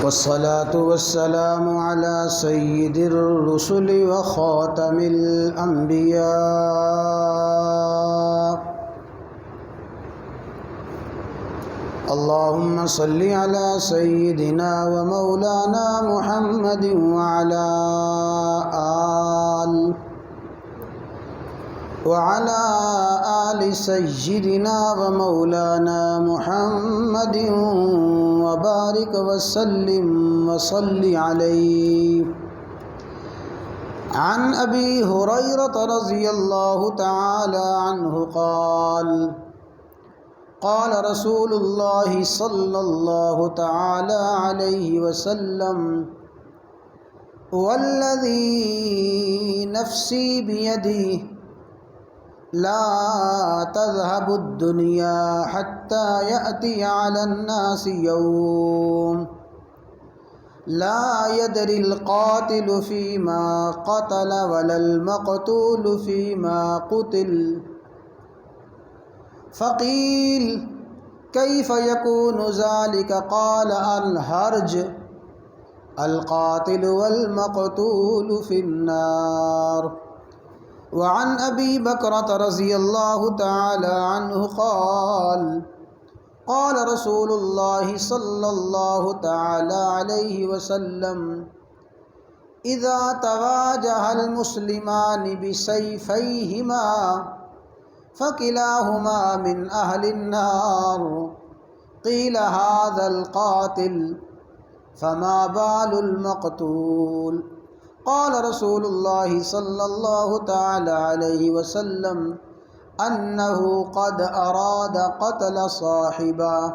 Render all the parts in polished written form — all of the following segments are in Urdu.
والصلاة والسلام على سيد الرسل وخاتم الأنبياء. اللهم صل على سيدنا ومولانا محمد وعلى آل سيدنا ومولانا محمد وبارك وسلم وصل عليه. عن أبي هريرة رضي الله تعالى عنه قال قال رسول الله صلى الله تعالى عليه وسلم والذي نفسي بيده لا تذهب الدنيا حتى يأتي على الناس يوم لا يدري القاتل فيما قتل ولا المقتول فيما قتل. فقيل كيف يكون ذلك؟ قال الحرج القاتل والمقتول في النار. وعن أبي بكرة رضي الله تعالى عنه قال قال رسول الله صلى الله تعالى عليه وسلم إذا تواجه المسلمان بسيفيهما فكلاهما من أهل النار. قيل هذا القاتل فما بال المقتول؟ قال رسول الله صلى الله تعالى عليه وسلم أنه قد أراد قتل صاحبه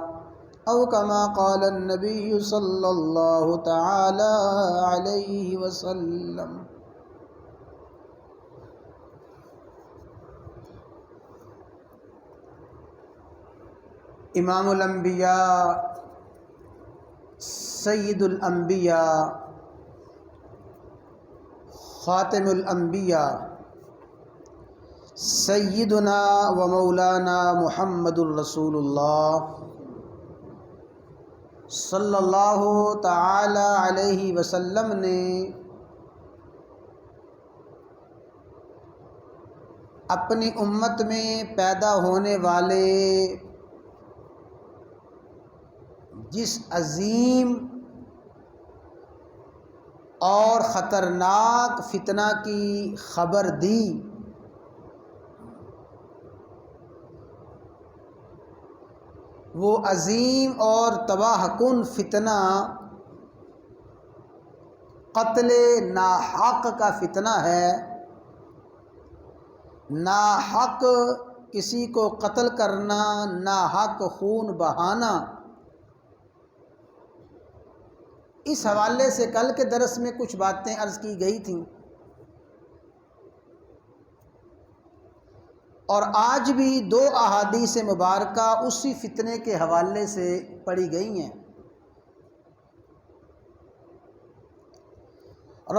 أو كما قال النبي صلى الله تعالى عليه وسلم. امام الانبیاء سید الانبیاء خاتم الانبیاء سیدنا و مولانا محمد الرسول اللہ صلی اللہ تعالی علیہ وسلم نے اپنی امت میں پیدا ہونے والے جس عظیم اور خطرناک فتنہ کی خبر دی وہ عظیم اور تباہ کن فتنہ قتل ناحق کا فتنہ ہے. ناحق کسی کو قتل کرنا، ناحق خون بہانا. اس حوالے سے کل کے درس میں کچھ باتیں عرض کی گئی تھیں اور آج بھی دو احادیث مبارکہ اسی فتنے کے حوالے سے پڑھی گئی ہیں.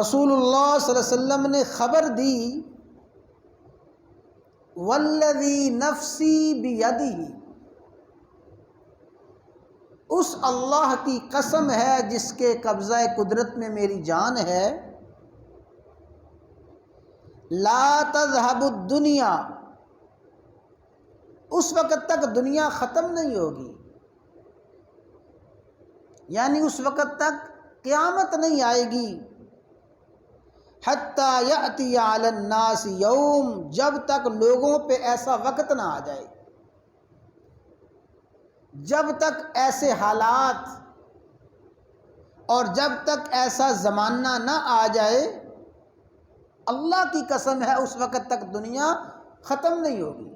رسول اللہ صلی اللہ علیہ وسلم نے خبر دی والذی نفسی بیدہ، اس اللہ کی قسم ہے جس کے قبضہ قدرت میں میری جان ہے، لا تذهب الدنیا، اس وقت تک دنیا ختم نہیں ہوگی، یعنی اس وقت تک قیامت نہیں آئے گی، حتی یأتی علی الناس یوم، جب تک لوگوں پہ ایسا وقت نہ آ جائے، جب تک ایسے حالات اور جب تک ایسا زمانہ نہ آ جائے، اللہ کی قسم ہے اس وقت تک دنیا ختم نہیں ہوگی.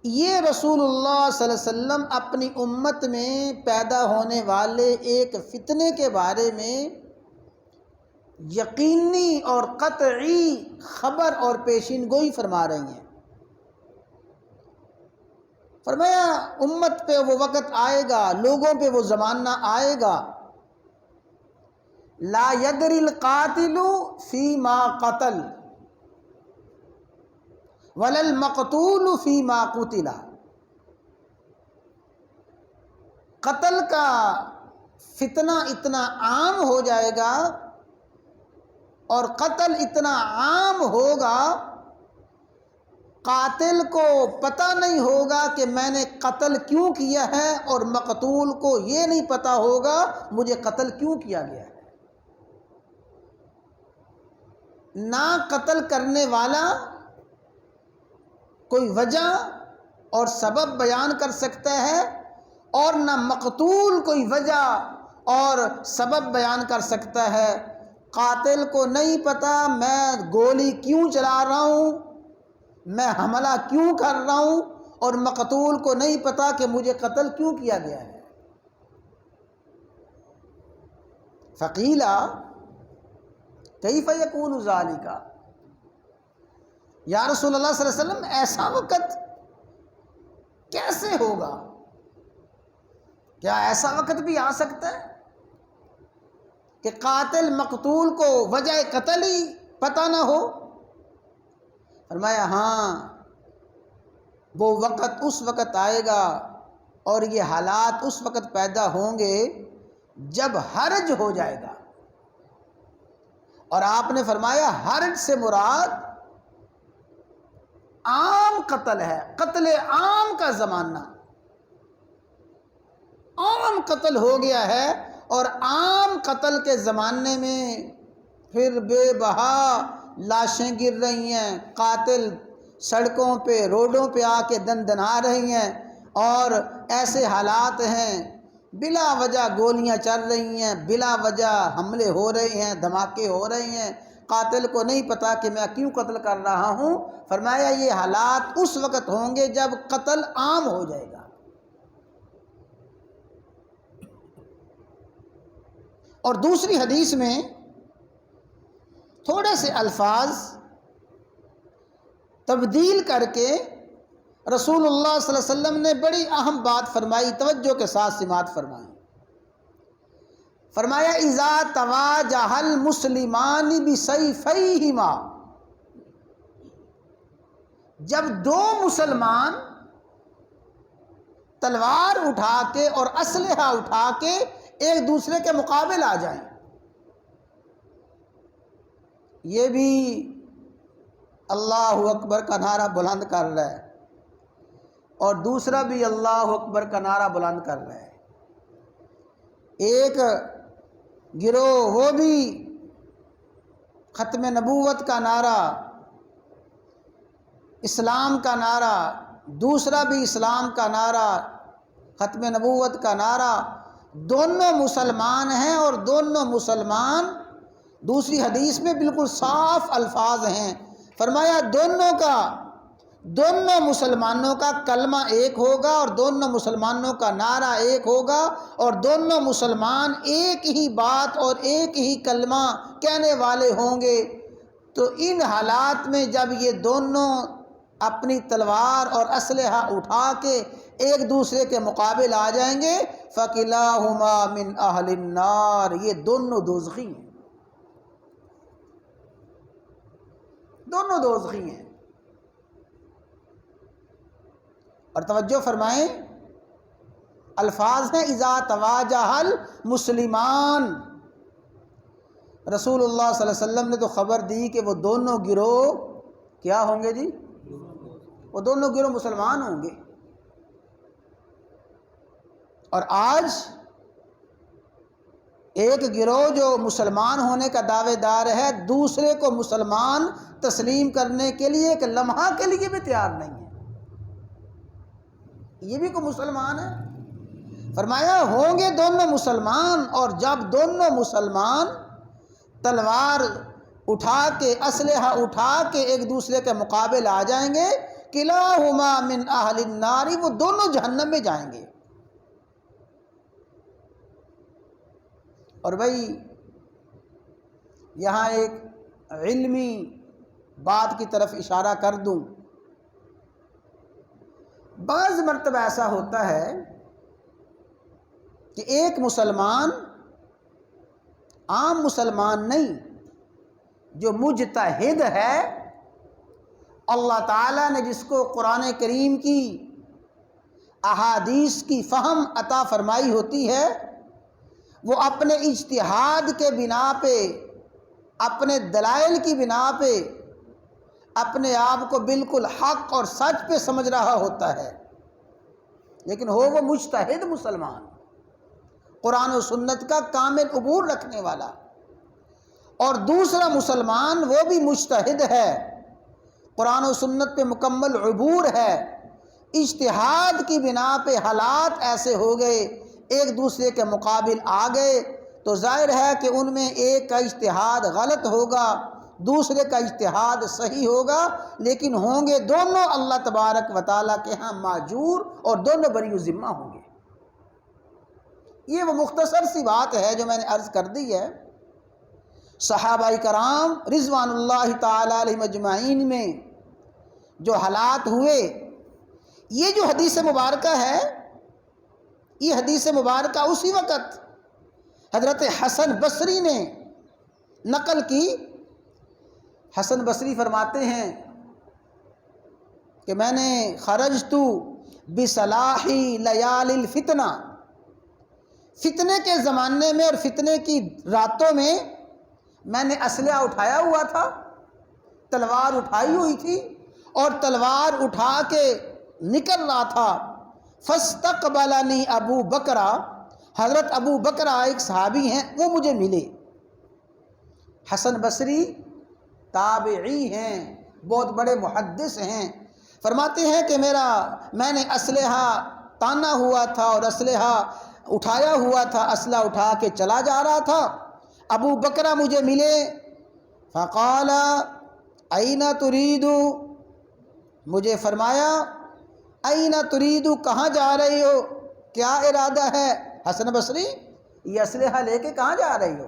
یہ رسول اللہ صلی اللہ علیہ وسلم اپنی امت میں پیدا ہونے والے ایک فتنے کے بارے میں یقینی اور قطعی خبر اور پیشین گوئی فرما رہی ہیں. فرمایا امت پہ وہ وقت آئے گا، لوگوں پہ وہ زمانہ آئے گا، لا یدری القاتل فیما قتل ولا المقتول فیما قتل، قتل کا فتنہ اتنا عام ہو جائے گا اور قتل اتنا عام ہوگا، قاتل کو پتہ نہیں ہوگا کہ میں نے قتل کیوں کیا ہے، اور مقتول کو یہ نہیں پتہ ہوگا مجھے قتل کیوں کیا گیا ہے۔ نہ قتل کرنے والا کوئی وجہ اور سبب بیان کر سکتا ہے، اور نہ مقتول کوئی وجہ اور سبب بیان کر سکتا ہے۔ قاتل کو نہیں پتہ میں گولی کیوں چلا رہا ہوں، میں حملہ کیوں کر رہا ہوں، اور مقتول کو نہیں پتہ کہ مجھے قتل کیوں کیا گیا ہے۔ فقیل کیف یکون ذالک، یا رسول اللہ صلی اللہ علیہ وسلم ایسا وقت کیسے ہوگا؟ کیا ایسا وقت بھی آ سکتا ہے کہ قاتل مقتول کو وجہ قتل ہی پتہ نہ ہو؟ فرمایا ہاں، وہ وقت اس وقت آئے گا اور یہ حالات اس وقت پیدا ہوں گے جب حرج ہو جائے گا۔ اور آپ نے فرمایا حرج سے مراد عام قتل ہے، قتل عام کا زمانہ، عام قتل ہو گیا ہے، اور عام قتل کے زمانے میں پھر بے بہا لاشیں گر رہی ہیں، قاتل سڑکوں پہ روڈوں پہ آ کے دندنا رہی ہیں، اور ایسے حالات ہیں بلا وجہ گولیاں چل رہی ہیں، بلا وجہ حملے ہو رہے ہیں، دھماکے ہو رہے ہیں، قاتل کو نہیں پتا کہ میں کیوں قتل کر رہا ہوں۔ فرمایا یہ حالات اس وقت ہوں گے جب قتل عام ہو جائے گا۔ اور دوسری حدیث میں تھوڑے سے الفاظ تبدیل کر کے رسول اللہ صلی اللہ علیہ وسلم نے بڑی اہم بات فرمائی، توجہ کے ساتھ سماعت فرمائی۔ فرمایا اذا تواجہ المسلمان بسیفیہما، جب دو مسلمان تلوار اٹھا کے اور اسلحہ اٹھا کے ایک دوسرے کے مقابل آ جائیں۔ یہ بھی اللہ اکبر کا نعرہ بلند کر رہا ہے، اور دوسرا بھی اللہ اکبر کا نعرہ بلند کر رہا ہے۔ ایک گروہ وہ بھی ختم نبوت کا نعرہ، اسلام کا نعرہ، دوسرا بھی اسلام کا نعرہ، ختم نبوت کا نعرہ، دونوں مسلمان ہیں، اور دونوں مسلمان دوسری حدیث میں بالکل صاف الفاظ ہیں۔ فرمایا دونوں مسلمانوں کا کلمہ ایک ہوگا، اور دونوں مسلمانوں کا نعرہ ایک ہوگا، اور دونوں مسلمان ایک ہی بات اور ایک ہی کلمہ کہنے والے ہوں گے۔ تو ان حالات میں جب یہ دونوں اپنی تلوار اور اسلحہ اٹھا کے ایک دوسرے کے مقابل آ جائیں گے، فَكِلَاهُمَا مِنْ أَهْلِ النَّارِ، یہ دونوں دوزخی ہیں، دونوں دوزخی ہیں۔ اور توجہ فرمائیں، الفاظ ہیں اذا تواجہ المسلمان۔ رسول اللہ صلی اللہ علیہ وسلم نے تو خبر دی کہ وہ دونوں گروہ کیا ہوں گے جی؟ وہ دونوں گروہ مسلمان ہوں گے۔ اور آج ایک گروہ جو مسلمان ہونے کا دعوے دار ہے، دوسرے کو مسلمان تسلیم کرنے کے لیے ایک لمحہ کے لیے بھی تیار نہیں ہے۔ یہ بھی کوئی مسلمان ہے؟ فرمایا ہوں گے دونوں مسلمان، اور جب دونوں مسلمان تلوار اٹھا کے اسلحہ اٹھا کے ایک دوسرے کے مقابل آ جائیں گے، کلاہما من اہل النار، وہ دونوں جہنم میں جائیں گے۔ اور بھائی یہاں ایک علمی بات کی طرف اشارہ کر دوں، بعض مرتبہ ایسا ہوتا ہے کہ ایک مسلمان، عام مسلمان نہیں، جو مجتہد ہے، اللہ تعالیٰ نے جس کو قرآن کریم کی احادیث کی فہم عطا فرمائی ہوتی ہے، وہ اپنے اجتہاد کے بنا پہ، اپنے دلائل کی بنا پہ اپنے آپ کو بالکل حق اور سچ پہ سمجھ رہا ہوتا ہے، لیکن ہو وہ مجتہد مسلمان، قرآن و سنت کا کامل عبور رکھنے والا، اور دوسرا مسلمان وہ بھی مجتہد ہے، قرآن و سنت پہ مکمل عبور ہے، اجتہاد کی بنا پہ حالات ایسے ہو گئے، ایک دوسرے کے مقابل آ گئے، تو ظاہر ہے کہ ان میں ایک کا اجتہاد غلط ہوگا، دوسرے کا اجتہاد صحیح ہوگا، لیکن ہوں گے دونوں اللہ تبارک و تعالیٰ کے ہاں ماجور، اور دونوں بری ذمہ ہوں گے۔ یہ وہ مختصر سی بات ہے جو میں نے عرض کر دی ہے۔ صحابہ کرام رضوان اللہ تعالی علیہم اجمعین میں جو حالات ہوئے، یہ جو حدیث مبارکہ ہے، یہ حدیث مبارکہ اسی وقت حضرت حسن بصری نے نقل کی۔ حسن بصری فرماتے ہیں کہ میں نے خرجت بصلاح لیال الفتنہ، فتنے کے زمانے میں اور فتنے کی راتوں میں میں نے اسلحہ اٹھایا ہوا تھا، تلوار اٹھائی ہوئی تھی، اور تلوار اٹھا کے نکل رہا تھا۔ فاستقبلنی ابو بکرہ، حضرت ابو بکرہ ایک صحابی ہیں، وہ مجھے ملے۔ حسن بصری تابعی ہیں، بہت بڑے محدث ہیں، فرماتے ہیں کہ میں نے اسلحہ تانا ہوا تھا اور اسلحہ اٹھایا ہوا تھا، اسلحہ اٹھا کے چلا جا رہا تھا۔ ابو بکرہ مجھے ملے، فقال این ترید، مجھے فرمایا این ترید، کہاں جا رہی ہو، کیا ارادہ ہے حسن بصری، یہ اسلحہ لے کے کہاں جا رہی ہو؟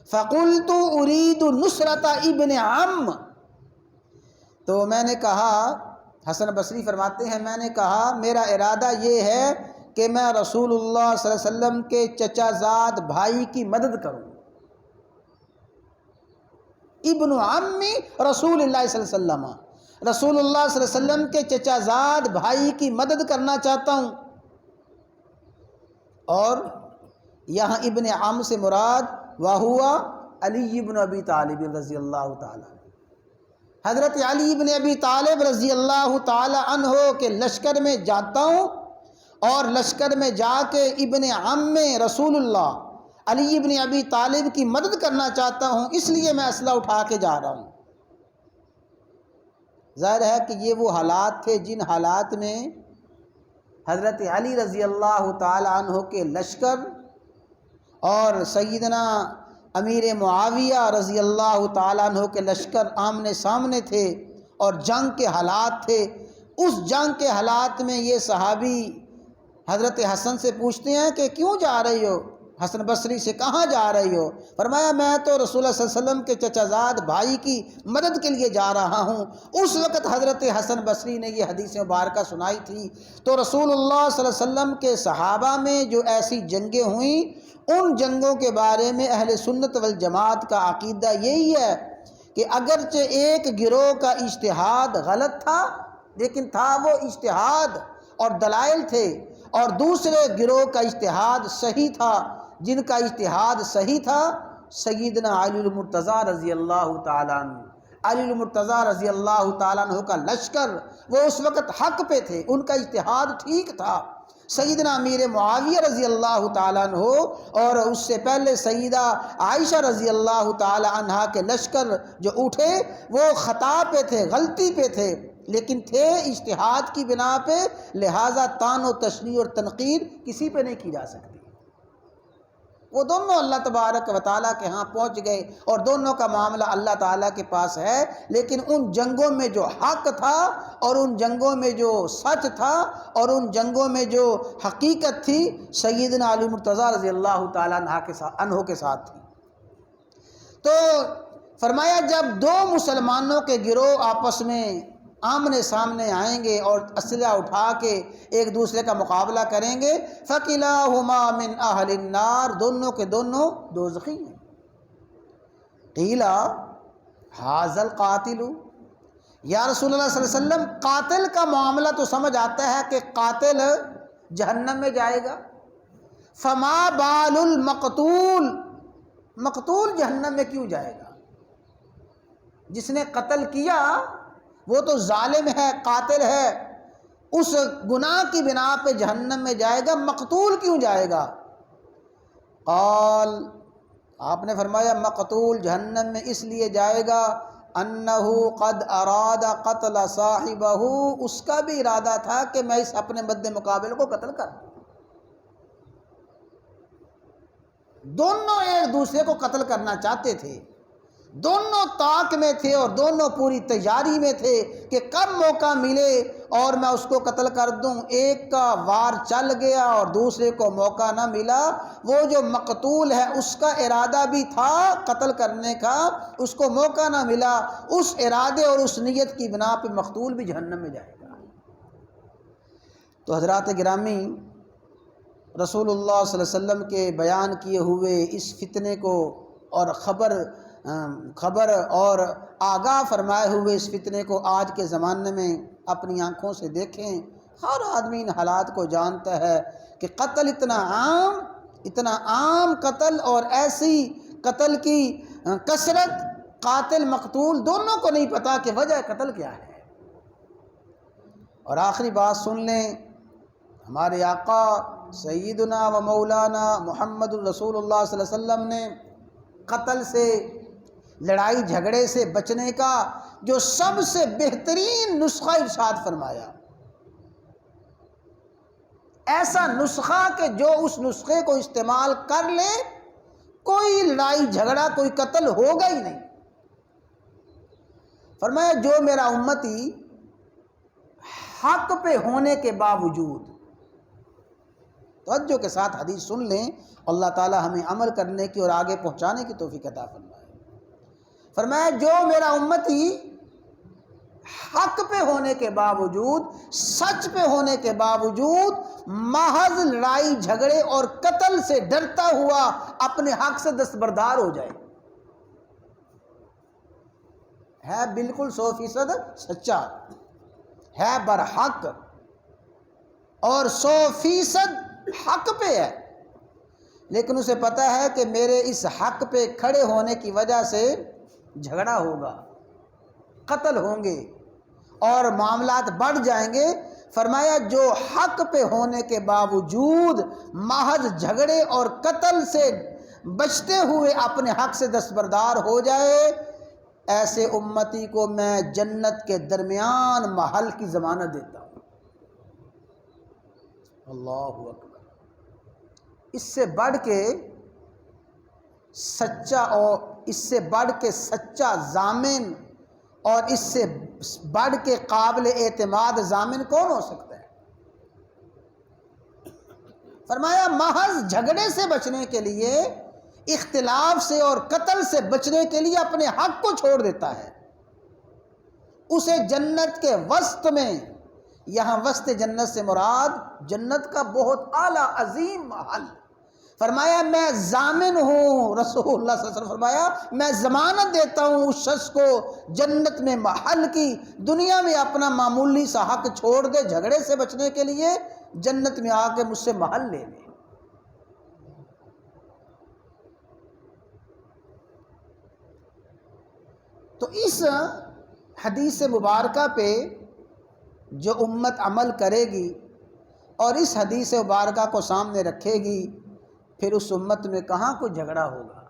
فقلت ارید نصرت ابن عم، تو میں نے کہا، حسن بصری فرماتے ہیں میں نے کہا میرا ارادہ یہ ہے کہ میں رسول اللہ صلی اللہ علیہ وسلم کے چچا زاد بھائی کی مدد کروں، ابن عم رسول اللہ صلی اللہ علیہ وسلم، رسول اللہ صلی اللہ علیہ وسلم کے چچا زاد بھائی کی مدد کرنا چاہتا ہوں۔ اور یہاں ابن عم سے مراد وہوا علی ابن ابی طالب رضی اللہ تعالی، حضرت علی ابن ابی طالب رضی اللہ تعالی عنہ کے لشکر میں جاتا ہوں، اور لشکر میں جا کے ابن عم رسول اللہ علی ابن ابی طالب کی مدد کرنا چاہتا ہوں، اس لیے میں اسلحہ اٹھا کے جا رہا ہوں۔ ظاہر ہے کہ یہ وہ حالات تھے جن حالات میں حضرت علی رضی اللہ تعالی عنہ کے لشکر اور سیدنا امیر معاویہ رضی اللہ تعالیٰ عنہ کے لشکر آمنے سامنے تھے، اور جنگ کے حالات تھے۔ اس جنگ کے حالات میں یہ صحابی حضرت حسن سے پوچھتے ہیں کہ کیوں جا رہی ہو؟ حسن بصری سے کہاں جا رہی ہو؟ فرمایا میں تو رسول اللہ صلی اللہ علیہ وسلم کے چچا زاد بھائی کی مدد کے لیے جا رہا ہوں۔ اس وقت حضرت حسن بصری نے یہ حدیث مبارکہ سنائی تھی۔ تو رسول اللہ صلی اللہ علیہ وسلم کے صحابہ میں جو ایسی جنگیں ہوئیں، ان جنگوں کے بارے میں اہل سنت والجماعت کا عقیدہ یہی ہے کہ اگرچہ ایک گروہ کا اجتہاد غلط تھا، لیکن تھا وہ اجتہاد اور دلائل تھے، اور دوسرے گروہ کا اجتہاد صحیح تھا، جن کا اجتہاد صحیح تھا سیدنا علی المرتضیٰ رضی اللہ تعالیٰ عنہ، علی المرتضیٰ رضی اللہ تعالیٰ عنہ کا لشکر، وہ اس وقت حق پہ تھے، ان کا اجتہاد ٹھیک تھا۔ سیدنا امیر معاویہ رضی اللہ تعالیٰ عنہ اور اس سے پہلے سیدہ عائشہ رضی اللہ تعالیٰ عنہ کے لشکر جو اٹھے وہ خطا پہ تھے، غلطی پہ تھے، لیکن تھے اجتہاد کی بنا پہ، لہٰذا طعن و تشنیع اور تنقید کسی پہ نہیں کی جا سکتی۔ وہ دونوں اللہ تبارک و تعالیٰ کے ہاں پہنچ گئے، اور دونوں کا معاملہ اللہ تعالیٰ کے پاس ہے، لیکن ان جنگوں میں جو حق تھا، اور ان جنگوں میں جو سچ تھا، اور ان جنگوں میں جو حقیقت تھی، سیدنا علی مرتضیٰ رضی اللہ تعالیٰ عنہ کے ساتھ تھی۔ تو فرمایا جب دو مسلمانوں کے گروہ آپس میں آمنے سامنے آئیں گے اور اسلحہ اٹھا کے ایک دوسرے کا مقابلہ کریں گے، فَكِلَاهُمَا مِنْ أَهْلِ النَّارِ، دونوں کے دونوں دوزخی ہیں۔ قِيلَ هَذَا الْقَاتِلُ، یا رسول اللہ صلی اللہ علیہ وسلم قاتل کا معاملہ تو سمجھ آتا ہے کہ قاتل جہنم میں جائے گا، فما بال المقتول، مقتول جہنم میں کیوں جائے گا؟ جس نے قتل کیا وہ تو ظالم ہے، قاتل ہے، اس گناہ کی بنا پہ جہنم میں جائے گا، مقتول کیوں جائے گا؟ قال، آپ نے فرمایا مقتول جہنم میں اس لیے جائے گا انہو قد اراد قتل صاحبہ، اس کا بھی ارادہ تھا کہ میں اس اپنے مد مقابل کو قتل کر دوں۔ دونوں ایک دوسرے کو قتل کرنا چاہتے تھے، دونوں طاق میں تھے اور دونوں پوری تیاری میں تھے کہ کب موقع ملے اور میں اس کو قتل کر دوں۔ ایک کا وار چل گیا اور دوسرے کو موقع نہ ملا۔ وہ جو مقتول ہے اس کا ارادہ بھی تھا قتل کرنے کا، اس کو موقع نہ ملا، اس ارادے اور اس نیت کی بنا پہ مقتول بھی جہنم میں جائے گا۔ تو حضرات گرامی، رسول اللہ صلی اللہ علیہ وسلم کے بیان کیے ہوئے اس فتنے کو اور خبر اور آگاہ فرمائے ہوئے اس فتنے کو آج کے زمانے میں اپنی آنکھوں سے دیکھیں۔ ہر آدمی ان حالات کو جانتا ہے کہ قتل اتنا عام قتل اور ایسی قتل کی کثرت، قاتل مقتول دونوں کو نہیں پتا کہ وجہ قتل کیا ہے۔ اور آخری بات سن لیں، ہمارے آقا سیدنا و مولانا محمد الرسول اللہ صلی اللہ علیہ وسلم نے قتل سے، لڑائی جھگڑے سے بچنے کا جو سب سے بہترین نسخہ ارشاد فرمایا، ایسا نسخہ کہ جو اس نسخے کو استعمال کر لے کوئی لڑائی جھگڑا، کوئی قتل ہوگا ہی نہیں۔ فرمایا جو میرا امتی حق پہ ہونے کے باوجود، توجہ کے ساتھ حدیث سن لیں، اللہ تعالی ہمیں عمل کرنے کی اور آگے پہنچانے کی توفیق عطا فرمائے۔ فرمایا جو میرا امتی حق پہ ہونے کے باوجود، سچ پہ ہونے کے باوجود محض لڑائی جھگڑے اور قتل سے ڈرتا ہوا اپنے حق سے دستبردار ہو جائے، ہے بالکل 100% سچا، ہے برحق اور 100% حق پہ ہے، لیکن اسے پتہ ہے کہ میرے اس حق پہ کھڑے ہونے کی وجہ سے جھگڑا ہوگا، قتل ہوں گے اور معاملات بڑھ جائیں گے۔ فرمایا جو حق پہ ہونے کے باوجود محض جھگڑے اور قتل سے بچتے ہوئے اپنے حق سے دستبردار ہو جائے، ایسے امتی کو میں جنت کے درمیان محل کی ضمانت دیتا ہوں۔ اللہ اکبر! اس سے بڑھ کے سچا اور اس سے بڑھ کے سچا ضامن اور اس سے بڑھ کے قابل اعتماد ضامن کون ہو سکتا ہے؟ فرمایا محض جھگڑے سے بچنے کے لیے، اختلاف سے اور قتل سے بچنے کے لیے اپنے حق کو چھوڑ دیتا ہے، اسے جنت کے وسط میں، یہاں وسط جنت سے مراد جنت کا بہت اعلیٰ عظیم محل، فرمایا میں ضامن ہوں، رسول اللہ صلی اللہ علیہ وسلم فرمایا میں ضمانت دیتا ہوں اس شخص کو جنت میں محل کی، دنیا میں اپنا معمولی سا حق چھوڑ دے جھگڑے سے بچنے کے لیے، جنت میں آ کے مجھ سے محل لے لے۔ تو اس حدیث مبارکہ پہ جو امت عمل کرے گی اور اس حدیث مبارکہ کو سامنے رکھے گی، پھر اس امت میں کہاں کوئی جھگڑا ہوگا،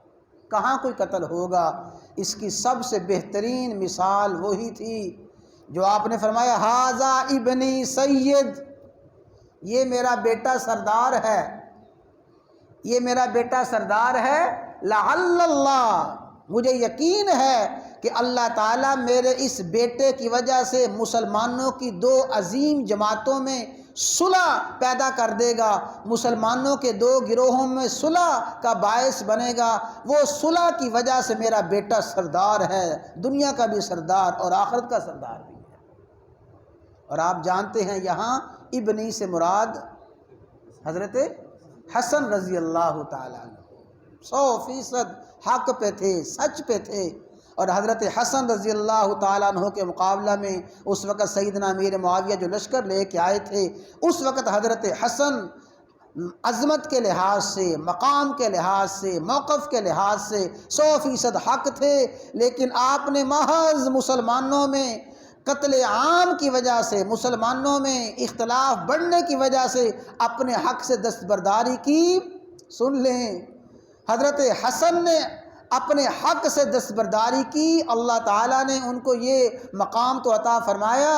کہاں کوئی قتل ہوگا۔ اس کی سب سے بہترین مثال وہی تھی جو آپ نے فرمایا ھذا ابنی سید، یہ میرا بیٹا سردار ہے، یہ میرا بیٹا سردار ہے، لعل اللہ، مجھے یقین ہے کہ اللہ تعالیٰ میرے اس بیٹے کی وجہ سے مسلمانوں کی دو عظیم جماعتوں میں صلح پیدا کر دے گا، مسلمانوں کے دو گروہوں میں صلح کا باعث بنے گا، وہ صلح کی وجہ سے میرا بیٹا سردار ہے، دنیا کا بھی سردار اور آخرت کا سردار بھی ہے۔ اور آپ جانتے ہیں یہاں ابنی سے مراد حضرت حسن رضی اللہ تعالیٰ عنہ 100% حق پہ تھے، سچ پہ تھے، اور حضرت حسن رضی اللہ تعالیٰ عنہ کے مقابلہ میں اس وقت سیدنا امیر معاویہ جو لشکر لے کے آئے تھے، اس وقت حضرت حسن عظمت کے لحاظ سے، مقام کے لحاظ سے، موقف کے لحاظ سے 100% حق تھے، لیکن آپ نے محض مسلمانوں میں قتل عام کی وجہ سے، مسلمانوں میں اختلاف بڑھنے کی وجہ سے اپنے حق سے دستبرداری کی۔ سن لیں، حضرت حسن نے اپنے حق سے دستبرداری کی، اللہ تعالیٰ نے ان کو یہ مقام تو عطا فرمایا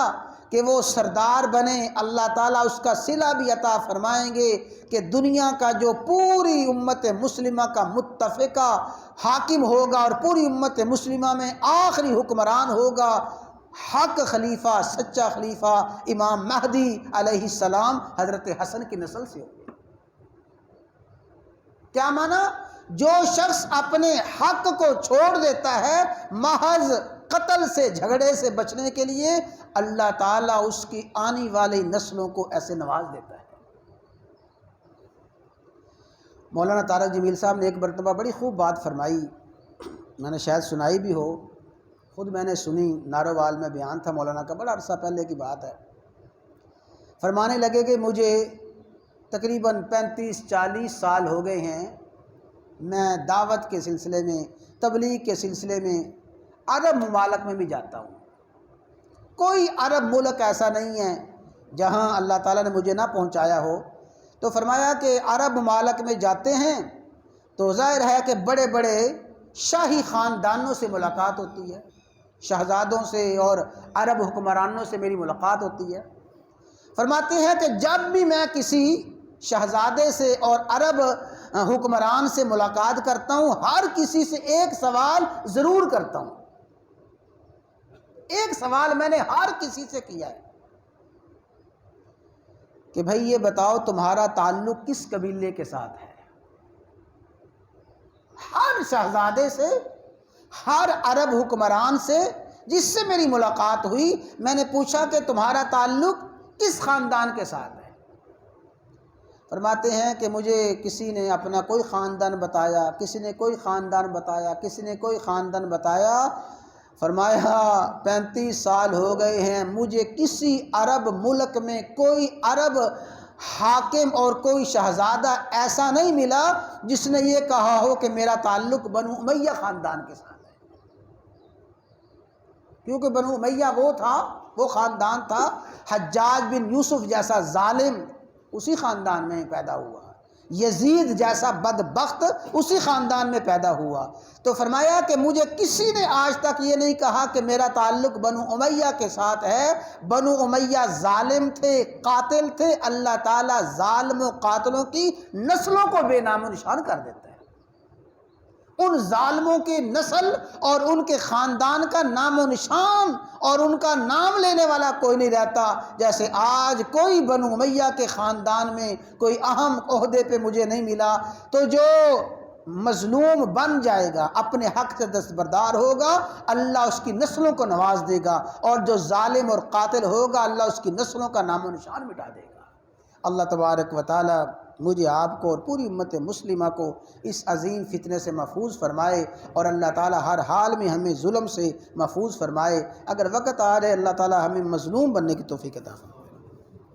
کہ وہ سردار بنے، اللہ تعالیٰ اس کا صلہ بھی عطا فرمائیں گے کہ دنیا کا جو پوری امت مسلمہ کا متفقہ حاکم ہوگا اور پوری امت مسلمہ میں آخری حکمران ہوگا، حق خلیفہ، سچا خلیفہ امام مہدی علیہ السلام حضرت حسن کی نسل سے ہوگا۔ کیا معنی؟ جو شخص اپنے حق کو چھوڑ دیتا ہے محض قتل سے، جھگڑے سے بچنے کے لیے، اللہ تعالیٰ اس کی آنے والی نسلوں کو ایسے نواز دیتا ہے۔ مولانا طارق جمیل صاحب نے ایک مرتبہ بڑی خوب بات فرمائی، میں نے شاید سنائی بھی ہو، خود میں نے سنی، ناروال میں بیان تھا مولانا کا، بڑا عرصہ پہلے کی بات ہے۔ فرمانے لگے کہ مجھے تقریباً 35-40 سال ہو گئے ہیں، میں دعوت کے سلسلے میں، تبلیغ کے سلسلے میں عرب ممالک میں بھی جاتا ہوں، کوئی عرب ملک ایسا نہیں ہے جہاں اللہ تعالیٰ نے مجھے نہ پہنچایا ہو۔ تو فرمایا کہ عرب ممالک میں جاتے ہیں تو ظاہر ہے کہ بڑے بڑے شاہی خاندانوں سے ملاقات ہوتی ہے، شہزادوں سے اور عرب حکمرانوں سے میری ملاقات ہوتی ہے۔ فرماتے ہیں کہ جب بھی میں کسی شہزادے سے اور عرب حکمران سے ملاقات کرتا ہوں، ہر کسی سے ایک سوال ضرور کرتا ہوں، ایک سوال میں نے ہر کسی سے کیا ہے کہ بھئی یہ بتاؤ تمہارا تعلق کس قبیلے کے ساتھ ہے؟ ہر شہزادے سے، ہر عرب حکمران سے جس سے میری ملاقات ہوئی، میں نے پوچھا کہ تمہارا تعلق کس خاندان کے ساتھ ہے؟ فرماتے ہیں کہ مجھے کسی نے اپنا کوئی خاندان بتایا، کسی نے کوئی خاندان بتایا، کسی نے کوئی خاندان بتایا۔ فرمایا 35 سال ہو گئے ہیں، مجھے کسی عرب ملک میں کوئی عرب حاکم اور کوئی شہزادہ ایسا نہیں ملا جس نے یہ کہا ہو کہ میرا تعلق بنو امیہ خاندان کے ساتھ ہے، کیونکہ بنو امیہ وہ خاندان تھا، حجاج بن یوسف جیسا ظالم اسی خاندان میں پیدا ہوا، یزید جیسا بدبخت اسی خاندان میں پیدا ہوا۔ تو فرمایا کہ مجھے کسی نے آج تک یہ نہیں کہا کہ میرا تعلق بنو امیہ کے ساتھ ہے۔ بنو امیہ ظالم تھے، قاتل تھے، اللہ تعالیٰ ظالم و قاتلوں کی نسلوں کو بے نام و نشان کر دیتا ہے۔ ان ظالموں کی نسل اور ان کے خاندان کا نام و نشان اور ان کا نام لینے والا کوئی نہیں رہتا۔ جیسے آج کوئی بنو امیہ کے خاندان میں کوئی اہم عہدے پہ مجھے نہیں ملا، تو جو مظلوم بن جائے گا، اپنے حق سے دستبردار ہوگا، اللہ اس کی نسلوں کو نواز دے گا، اور جو ظالم اور قاتل ہوگا اللہ اس کی نسلوں کا نام و نشان مٹا دے گا۔ اللہ تبارک و تعالی مجھے، آپ کو اور پوری امت مسلمہ کو اس عظیم فتنے سے محفوظ فرمائے، اور اللہ تعالی ہر حال میں ہمیں ظلم سے محفوظ فرمائے۔ اگر وقت آ جائے اللہ تعالی ہمیں مظلوم بننے کی توفیق عطا فرمائے۔